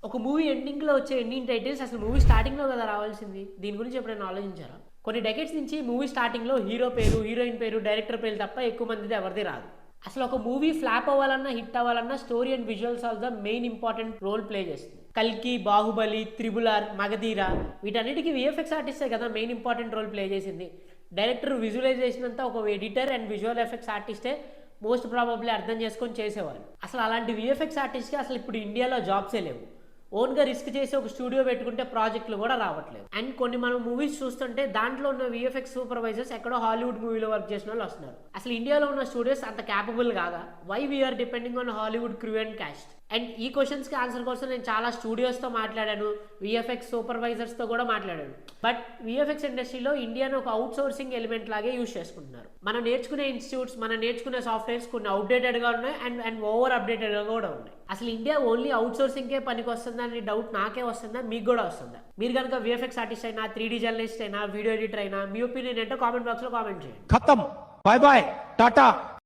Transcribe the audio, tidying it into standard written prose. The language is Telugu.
ఒక మూవీ ఎండింగ్లో వచ్చే ఎండింగ్ టైటిల్స్ అసలు మూవీ స్టార్టింగ్లో కదా రావాల్సింది. దీని గురించి ఎప్పుడైనా ఆలోచించారా? కొన్ని డెకేడ్స్ నుంచి మూవీ స్టార్టింగ్లో హీరో పేరు, హీరోయిన్ పేరు, డైరెక్టర్ పేరు తప్ప ఎక్కువ మందిది ఎవరిది రాదు. అసలు ఒక మూవీ ఫ్లాప్ అవ్వాలన్నా, హిట్ అవ్వాలన్నా story and visuals all the main important role play చేస్తుంది. కల్కి, బాహుబలి, త్రిబుల్ ఆర్, మగధీర వీటన్నిటికీ విఎఫ్ఎక్స్ ఆర్టిస్టే కదా మెయిన్ ఇంపార్టెంట్ రోల్ ప్లే చేసింది. డైరెక్టర్ విజువలైజేషన్ అంతా ఒక ఎడిటర్ అండ్ విజువల్ ఎఫెక్ట్స్ ఆర్టిస్టే మోస్ట్ ప్రాబబ్లీ అర్థం చేసుకొని చేసేవారు. అసలు అలాంటి విఎఫ్ఎక్స్ ఆర్టిస్ట్కి అసలు ఇప్పుడు ఇండియాలో జాబ్సే లేవు. ఓన్గా రిస్క్ చేసి ఒక స్టూడియో పెట్టుకుంటే ప్రాజెక్టులు కూడా రావట్లేదు. అండ్ కొన్ని మనం మూవీస్ చూస్తుంటే దాంట్లో ఉన్న విఎఫ్ఎక్స్ సూపర్వైజర్స్ ఎక్కడో హాలీవుడ్ మూవీలో వర్క్ చేసిన వాళ్ళు వస్తున్నారు. అసలు ఇండియాలో ఉన్న స్టూడియోస్ అంత క్యాపబుల్ కాదా? Why we are depending on Hollywood crew and cast? And ఈ క్వశ్చన్స్కి ఆన్సర్ కోసం నేను చాలా స్టూడియోస్తో మాట్లాడాను, విఎఫ్ఎక్స్ సూపర్వైజర్స్తో కూడా మాట్లాడాను. బట్ విఎఫ్ఎక్స్ ఇండస్ట్రీలో ఇండియాను ఒక అవుట్ సోర్సింగ్ ఎలిమెంట్ లాగే యూజ్ చేసుకుంటున్నారు. మనం నేర్చుకునే ఇన్స్టిట్యూట్స్, మనం నేర్చుకునే సాఫ్ట్వేర్స్ కొన్ని అవుట్డేటెడ్గా ఉన్నాయి అండ్ ఓవర్ అప్డేటెడ్గా కూడా ఉన్నాయి. అసలు ఇండియా ఓన్లీ అవుట్ సోర్సింగ్కే పనికి వస్తుందని డౌట్ నాకే వస్తుందా, మీకు కూడా వస్తుందా? మీరు కనుక విఎఫ్ఎక్స్ ఆర్టిస్ట్ అయినా, 3D జర్నలిస్ట్ అయినా, వీడియో ఎడిటర్ అయినా, మీ ఒపీనియన్ ఏంటో కామెంట్ బాక్స్లో కామెంట్ చేయండి. खत्म, बाय बाय, टाटा।